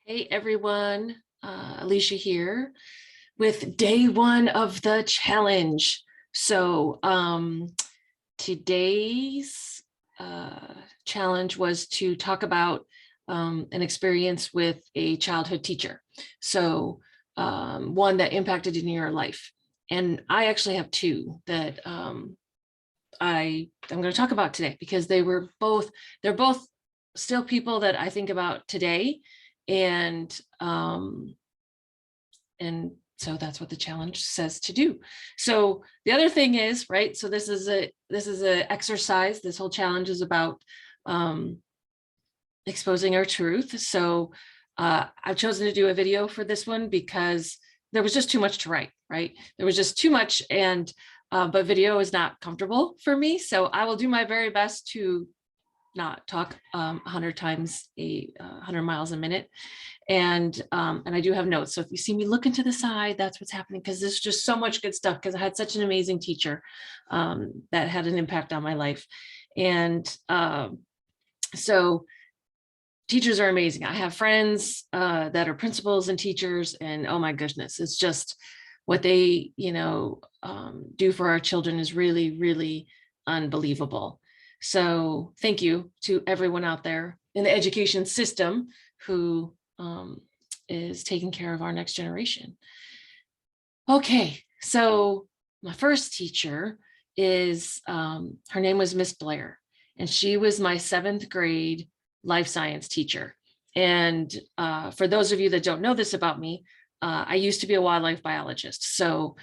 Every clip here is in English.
Hey everyone, Alicia here with day one of the challenge. So today's challenge was to talk about an experience with a childhood teacher. So one that impacted in your life. And I actually have two that I'm going to talk about today because they're both still people that I think about today. And so that's what the challenge says to do. So the other thing is, right, so this is a exercise. This whole challenge is about exposing our truth. So I've chosen to do a video for this one because there was just too much to write, right? There was just too much, and but video is not comfortable for me. So I will do my very best to not talk 100 times 100 miles a minute. And I do have notes. So if you see me looking to the side, that's what's happening, because there's just so much good stuff, because I had such an amazing teacher that had an impact on my life. And so teachers are amazing. I have friends that are principals and teachers, and oh my goodness, it's just what they, do for our children is really, really unbelievable. So thank you to everyone out there in the education system who is taking care of our next generation. Okay, so my first teacher is, her name was Miss Blair, and she was my 7th grade life science teacher. And for those of you that don't know this about me, I used to be a wildlife biologist. So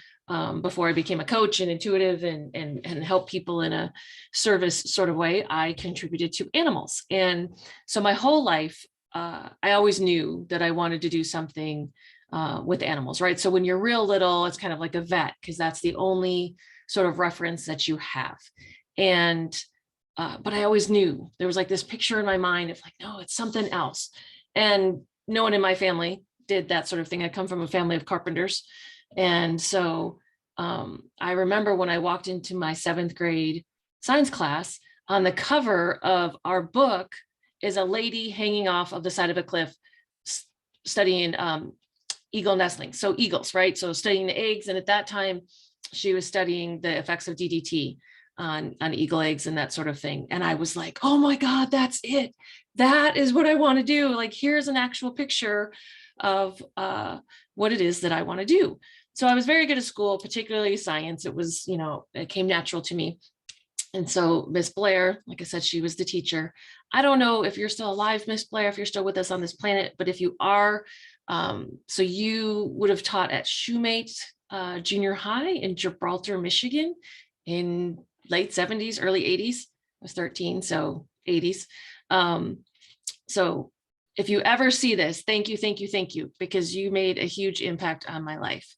before I became a coach and intuitive and help people in a service sort of way, I contributed to animals. And so my whole life, I always knew that I wanted to do something with animals, right? So when you're real little, it's kind of like a vet, because that's the only sort of reference that you have. And but I always knew there was like this picture in my mind of like, no, it's something else. And no one in my family did that sort of thing. I come from a family of carpenters. And so I remember when I walked into my 7th grade science class, on the cover of our book is a lady hanging off of the side of a cliff studying eagle nestlings. So eagles, right? So studying the eggs. And at that time, she was studying the effects of DDT on eagle eggs and that sort of thing. And I was like, oh my God, that's it. That is what I want to do. Like, here's an actual picture of what it is that I want to do. So I was very good at school, particularly science. It was, it came natural to me. And so Miss Blair, like I said, she was the teacher. I don't know if you're still alive, Miss Blair, if you're still with us on this planet, but if you are, so you would have taught at Shoemate Junior High in Gibraltar, Michigan in late 70s, early 80s. I was 13, so 80s. So if you ever see this, thank you, thank you, thank you, because you made a huge impact on my life.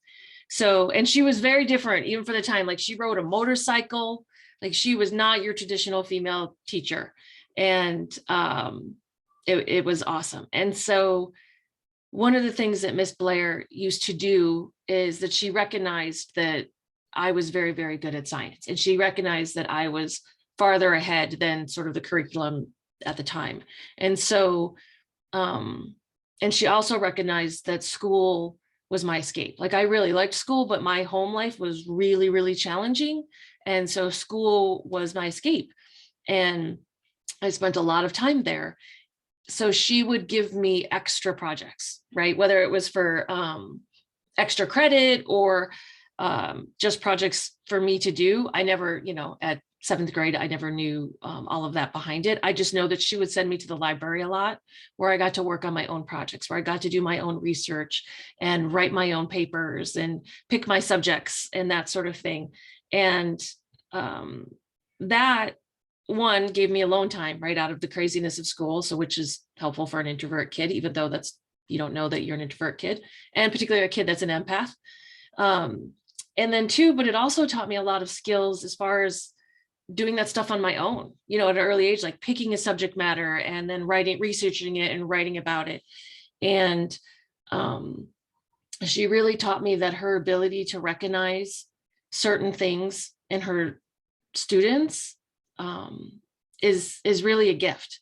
So, and she was very different, even for the time. Like, she rode a motorcycle. Like, she was not your traditional female teacher. And it was awesome. And so one of the things that Miss Blair used to do is that she recognized that I was very, very good at science. And she recognized that I was farther ahead than sort of the curriculum at the time. And so, and she also recognized that school was my escape. Like, I really liked school, but my home life was really, really challenging. And so school was my escape. And I spent a lot of time there. So she would give me extra projects, right? Whether it was for extra credit or just projects for me to do. I never, at 7th grade, I never knew all of that behind it. I just know that she would send me to the library a lot, where I got to work on my own projects, where I got to do my own research and write my own papers and pick my subjects and that sort of thing. And that one gave me alone time right out of the craziness of school. So, which is helpful for an introvert kid, even though you don't know that you're an introvert kid, and particularly a kid that's an empath. And then 2, but it also taught me a lot of skills as far as doing that stuff on my own, at an early age, like picking a subject matter and then researching it and writing about it. And she really taught me that her ability to recognize certain things in her students is really a gift.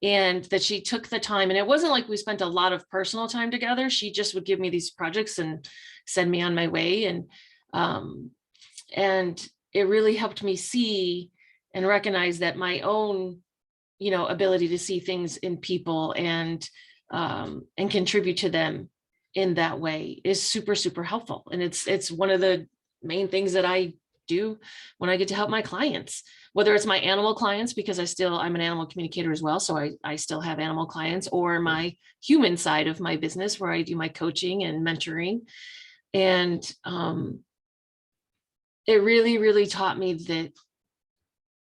and that she took the time. And it wasn't like we spent a lot of personal time together. She just would give me these projects and send me on my way. And it really helped me see and recognize that my own, ability to see things in people and contribute to them in that way is super, super helpful. And it's one of the main things that I do when I get to help my clients, whether it's my animal clients, because I'm an animal communicator as well. So I still have animal clients, or my human side of my business where I do my coaching and mentoring. And it really, really taught me that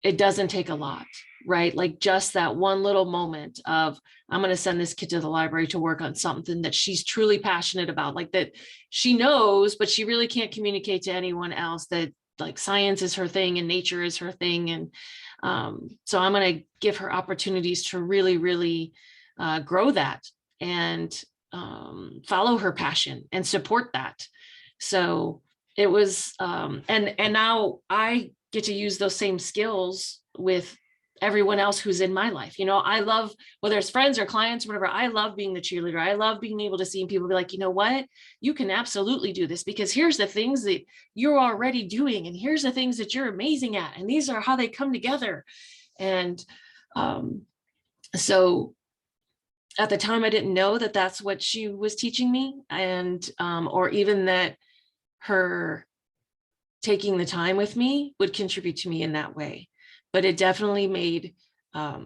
it doesn't take a lot, right? Like just that one little moment of, I'm going to send this kid to the library to work on something that she's truly passionate about, like that she knows, but she really can't communicate to anyone else, that like science is her thing and nature is her thing. And so I'm going to give her opportunities to really, really grow that and follow her passion and support that. So it was, and now I get to use those same skills with everyone else who's in my life. I love, whether it's friends or clients, or whatever, I love being the cheerleader. I love being able to see people be like, you know what, you can absolutely do this, because here's the things that you're already doing. And here's the things that you're amazing at. And these are how they come together. And so at the time, I didn't know that that's what she was teaching me. And, or even that her taking the time with me would contribute to me in that way. But it definitely made, oh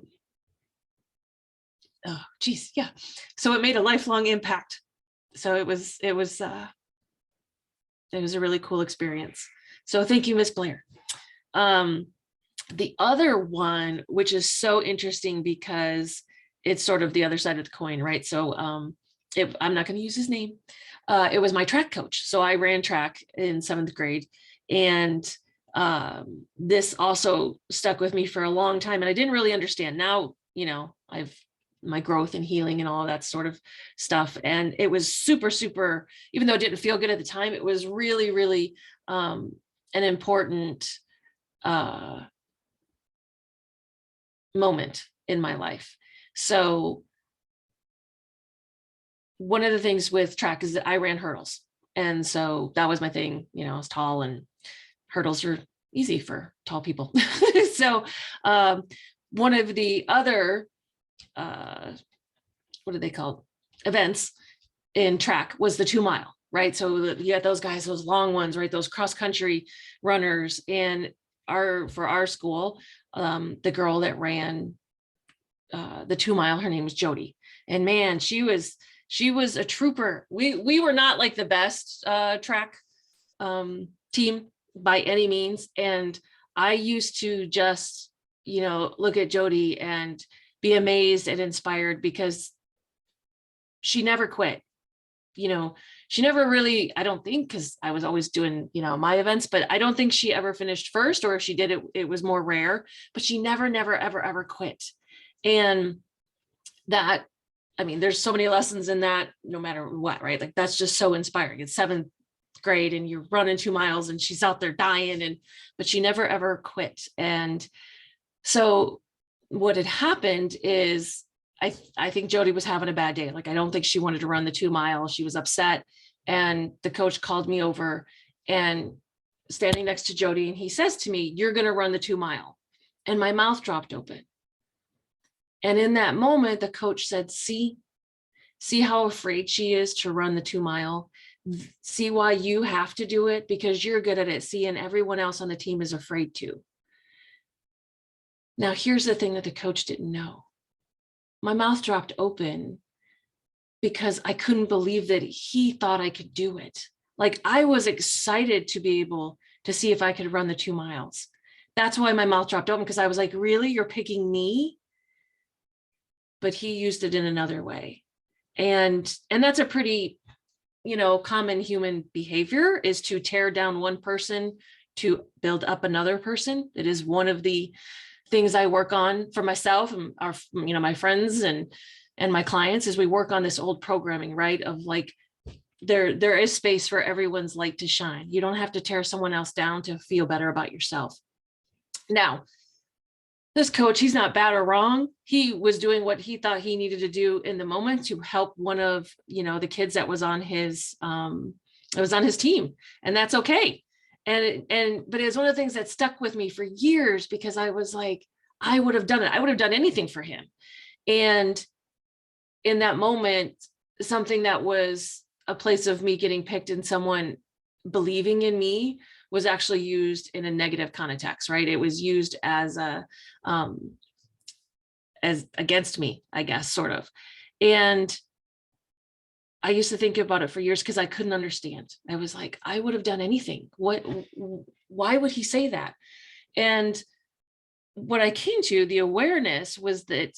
geez, yeah. So it made a lifelong impact. So it was a really cool experience. So thank you, Miss Blair. The other one, which is so interesting because it's sort of the other side of the coin, right? So I'm not going to use his name. It was my track coach. So I ran track in 7th grade, and this also stuck with me for a long time. And I didn't really understand. Now, I've my growth and healing and all of that sort of stuff. And it was super, super, even though it didn't feel good at the time, it was really, really an important moment in my life. So one of the things with track is that I ran hurdles. And so that was my thing. I was tall, and hurdles are easy for tall people. So one of the other, what are they called? Events in track was the 2 mile, right? So you had those guys, those long ones, right? Those cross country runners. And for our school, the girl that ran the 2 mile, her name was Jody. And man, she was a trooper. We were not like the best track team by any means. And I used to just, look at Jody and be amazed and inspired, because she never quit. She never really, I don't think, because I was always doing, my events, but I don't think she ever finished first, or if she did, it was more rare, but she never, ever, ever quit. And that, there's so many lessons in that, no matter what, right? Like, that's just so inspiring. It's 7th grade and you're running 2 miles and she's out there dying, but she never, ever quit. And so what had happened is, I think Jody was having a bad day. Like, I don't think she wanted to run the 2 mile. She was upset. And the coach called me over, and standing next to Jody, and he says to me, "You're going to run the 2 mile." And my mouth dropped open. And in that moment, the coach said, see how afraid she is to run the 2 mile. See why you have to do it, because you're good at it. See, and everyone else on the team is afraid to. Now, here's the thing that the coach didn't know. My mouth dropped open because I couldn't believe that he thought I could do it. Like, I was excited to be able to see if I could run the 2 miles. That's why my mouth dropped open, because I was like, really, you're picking me? But he used it in another way. And that's a pretty, common human behavior, is to tear down one person to build up another person. It is one of the things I work on for myself and my friends and my clients, is we work on this old programming, right? Of like, there is space for everyone's light to shine. You don't have to tear someone else down to feel better about yourself. Now, this coach, he's not bad or wrong. He was doing what he thought he needed to do in the moment to help one of, the kids that was on his team. And that's okay. But it's one of the things that stuck with me for years, because I was like, I would have done it. I would have done anything for him. And in that moment, something that was a place of me getting picked and someone believing in me was actually used in a negative context, right? It was used as against me, I guess, sort of. And I used to think about it for years because I couldn't understand. I was like, I would have done anything. Why would he say that? And what I came to, the awareness, was that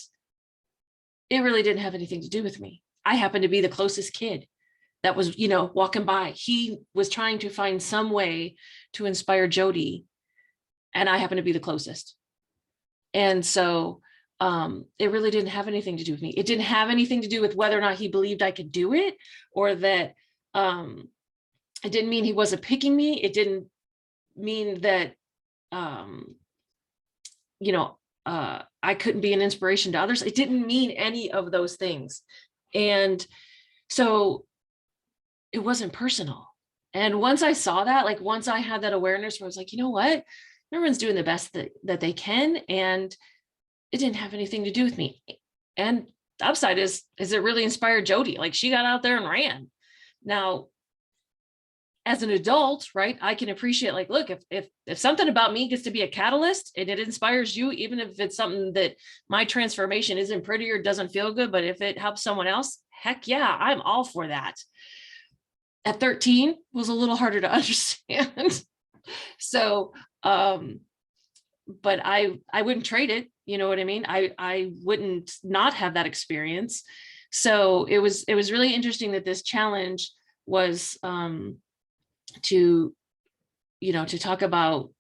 it really didn't have anything to do with me. I happened to be the closest kid that was, walking by. He was trying to find some way to inspire Jody, and I happened to be the closest. And so it really didn't have anything to do with me. It didn't have anything to do with whether or not he believed I could do it, or that it didn't mean he wasn't picking me. It didn't mean that, I couldn't be an inspiration to others. It didn't mean any of those things. And so it wasn't personal. And once I saw that, like once I had that awareness where I was like, you know what, everyone's doing the best that they can. And it didn't have anything to do with me. And the upside is it really inspired Jody. Like, she got out there and ran. Now, as an adult, right, I can appreciate, like, look, if something about me gets to be a catalyst and it inspires you, even if it's something that my transformation isn't pretty or doesn't feel good, but if it helps someone else, heck yeah, I'm all for that. At 13, it was a little harder to understand. So, but I wouldn't trade it. You know what I mean? I wouldn't not have that experience. So it was really interesting that this challenge was to talk about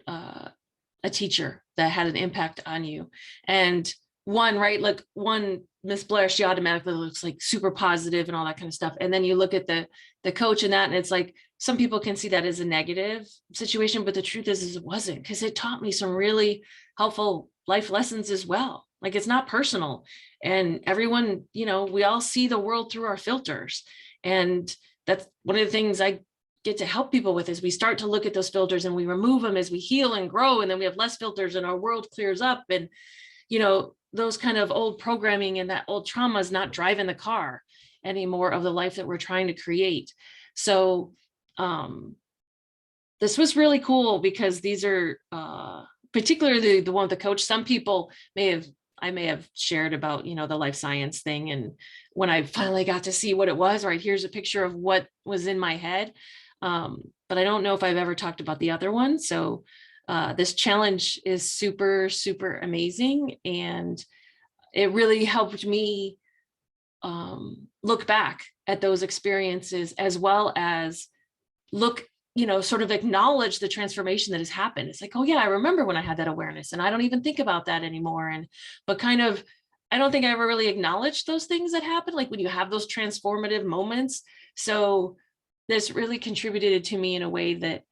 a teacher that had an impact on you. And one, right, like one, Miss Blair, she automatically looks like super positive and all that kind of stuff. And then you look at the coach and that, and it's like, some people can see that as a negative situation, but the truth is it wasn't, because it taught me some really helpful life lessons as well. Like, it's not personal, and everyone, we all see the world through our filters. And that's one of the things I get to help people with, is we start to look at those filters and we remove them as we heal and grow. And then we have less filters and our world clears up. And, those kind of old programming and that old trauma is not driving the car anymore of the life that we're trying to create. So this was really cool, because these are particularly the one with the coach. Some people I may have shared about, the life science thing. And when I finally got to see what it was, right, here's a picture of what was in my head. But I don't know if I've ever talked about the other one. So this challenge is super, super amazing. And it really helped me look back at those experiences, as well as look, sort of acknowledge the transformation that has happened. It's like, oh yeah, I remember when I had that awareness, and I don't even think about that anymore. But kind of, I don't think I ever really acknowledged those things that happen, like when you have those transformative moments. So this really contributed to me in a way that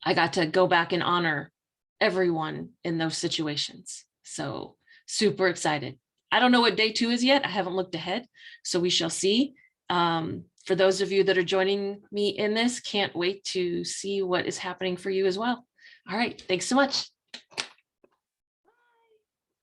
I got to go back and honor everyone in those situations. So super excited. I don't know what day 2 is yet. I haven't looked ahead, so we shall see. For those of you that are joining me in this, can't wait to see what is happening for you as well. All right, thanks so much.